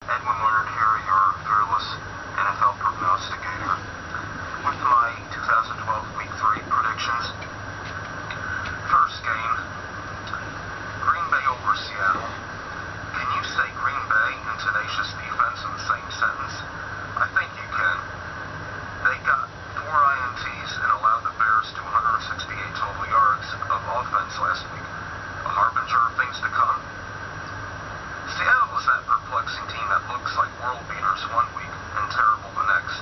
Edwin Learnard here, your fearless NFL prognosticator, with my 2012 Week 3 predictions. First game, Green Bay over Seattle. Can you say Green Bay and tenacious defense in the same sentence? I think you can. They got 4 INTs and allowed the Bears to 168 total yards of offense last week. A harbinger of things to come. Seattle is that perplexing team that looks like world beaters one week and terrible the next.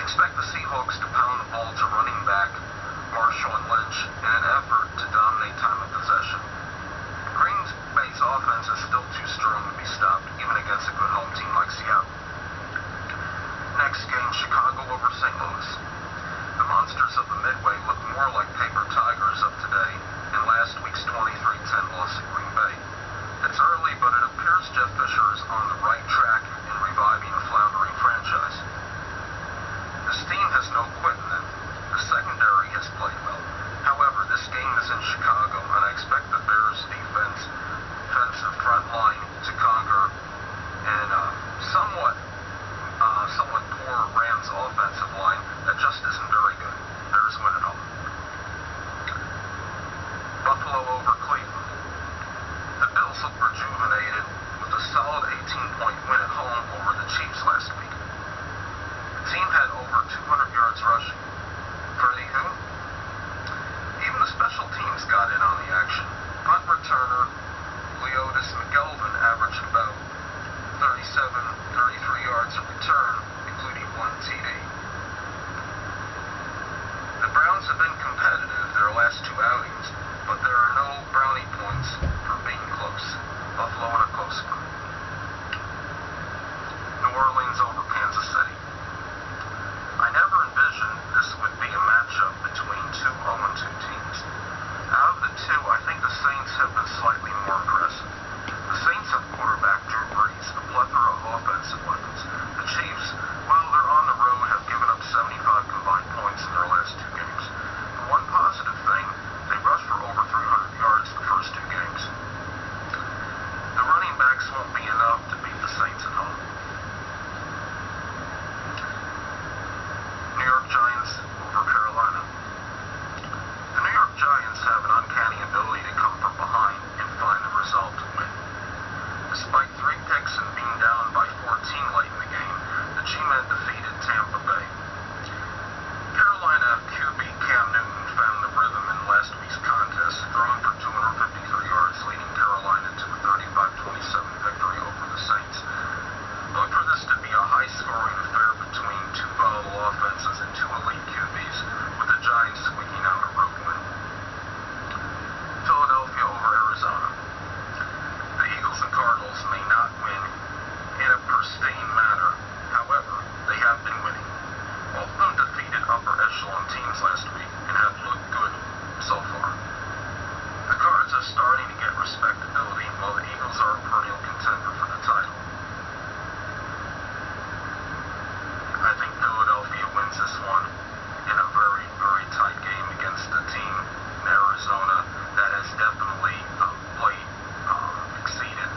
Expect the Seahawks to pound the ball to running back Marshall and Lynch in an effort to dominate time of possession. Green Bay's offense is still too strong to be stopped, even against a good home team like Seattle. Next game, Chicago over St. Louis. The monsters of the Midway look more like paper tigers of today in last week's 23-10 loss at Green Bay. It's early, but it appears Jeff Fisher is on the right track in reviving a floundering franchise. This team has no quit in it. The secondary has played well. However, this game is in Chicago, and I expect the Bears' defensive front line to conquer and somewhat poor Rams offensive line that just isn't very good. Bears win at home. Buffalo over Cleveland. The Bills look rejuvenated with a solid 18-point win at home over the Chiefs last week. The team had over 200 yards rushing. Freddie who? Even the special teams got in on the action. Punt returner Leodis McGelvin averaged about 33 yards of return, including 1 TD. The Browns have been competitive their last 2 outings, but there are no brownie points for being close. Buffalo in a close one. New Orleans over Kansas City. I never envisioned this would be a matchup between 2 0-2 teams. Out of the 2, I think the Saints have been slightly more impressive. The Saints have quarterback Drew Brees, a plethora of offensive weapons. The Chiefs, while they're on the road, have given up 75 combined points in their last 2 games. The one positive thing, they rushed for over 300 yards the first 2 games. The running backs won't be enough to beat the Saints at home. New York Giants over Carolina. The New York Giants have an uncanny ability to come from behind and find the result to win. Despite 3 picks and being down by 14 late in the game, the G-Men defeated Tampa Bay. Carolina QB Cam Newton found the rhythm in last week's contest, throwing for 253 yards, leading Carolina to a 35-27 victory over the Saints. Look for this to be a high-scoring affair between 2 volatile offenses and 2 elite QBs, with the Giants squeaking out a road win. Philadelphia over Arizona. The Eagles and Cardinals may not win in a pristine manner. However, they have been winning. Both of them defeated upper echelon teams last week and have looked good so far. The Cards are starting to get respectability, while the Eagles are a perennial contender for the title. I think Philadelphia wins this one in a very, very tight game against a team in Arizona that has definitely exceeded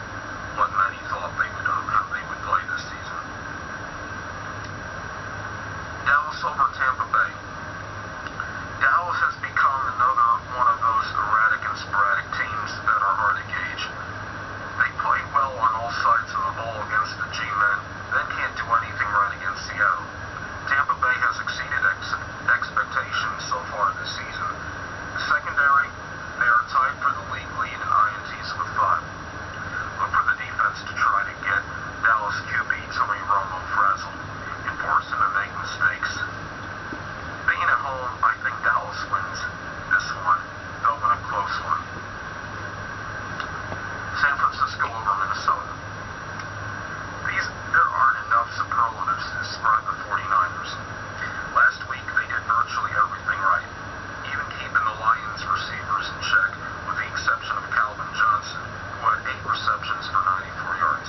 what many thought how they would play this season. Dallas over Tampa Bay. Dallas has become another one of those erratic and sporadic teams that are hard to gauge. They play well on all sides of the ball against the G-Men, then can't do anything right against Seattle. Tampa Bay has exceeded expectations so far this season. The secondary, they are tied for the league lead in INTs with 5. Look for the defense to try to get Dallas QB Tony Romo frazzled and force him to make mistakes. Being at home, I think Dallas wins this one, though in a close one. San Francisco over Minnesota. There aren't enough superlatives to describe the 49ers. Last week, they did virtually everything right, even keeping the Lions receivers in check, with the exception of Calvin Johnson, who had 8 receptions for 94 yards.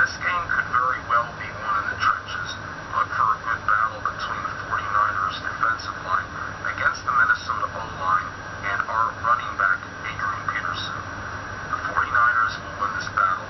This game could very well be won in the trenches. Look for a good battle between the 49ers defensive line against the Minnesota O-line and our running back, Adrian Peterson. The 49ers will win this battle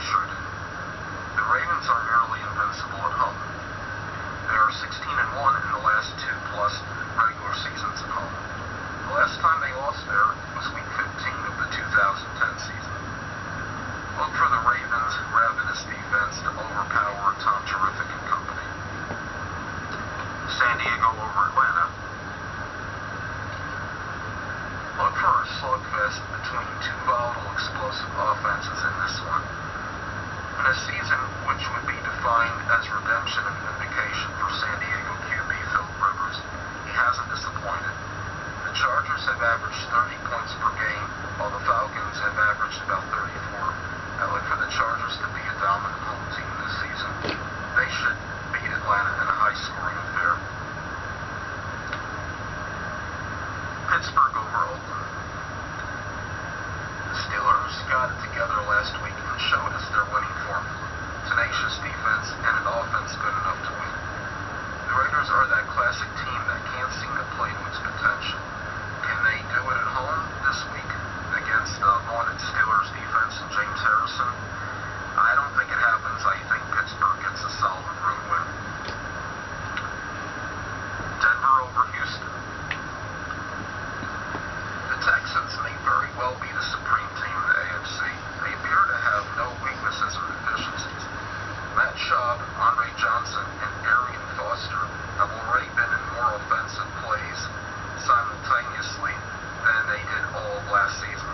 sure did. The Ravens are nearly invincible at home. They are 16-1 in the last 2+ regular seasons at home. The last time they lost there was Week 15 of the 2010 season. Look for the Ravens' ravenous defense to overpower Tom Terrific and company. San Diego over Atlanta. Look for a slugfest between two volatile, explosive offenses in this one. In a season which would be defined as redemption and vindication for San Diego QB Philip Rivers, he hasn't disappointed. The Chargers have averaged 30 points per game, while the Falcons have averaged about 34. I look for the Chargers to be a dominant home team this season. They should beat Atlanta in a high-scoring affair. Pittsburgh over Oakland. The Steelers got it together last week and showed us their winning formula. Tenacious defense and an offense good enough to win. The Raiders are that classic team that can't seem to play to its potential. Can they do it at home this week against the vaunted Steelers defense and James Harrison? I don't think it happens. I think Pittsburgh gets a solid road win. Denver over Houston. The Texans may very well be the supreme team in the AFC. They appear to have no weaknesses or deficiencies. Matt Schaub, Andre Johnson, and Arian Foster have already been in more offensive plays simultaneously than they did all of last season.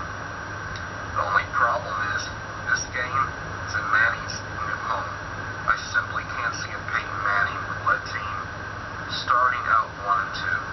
The only problem is, this game is in Manning's new home. I simply can't see a Peyton Manning-led team starting out 1-2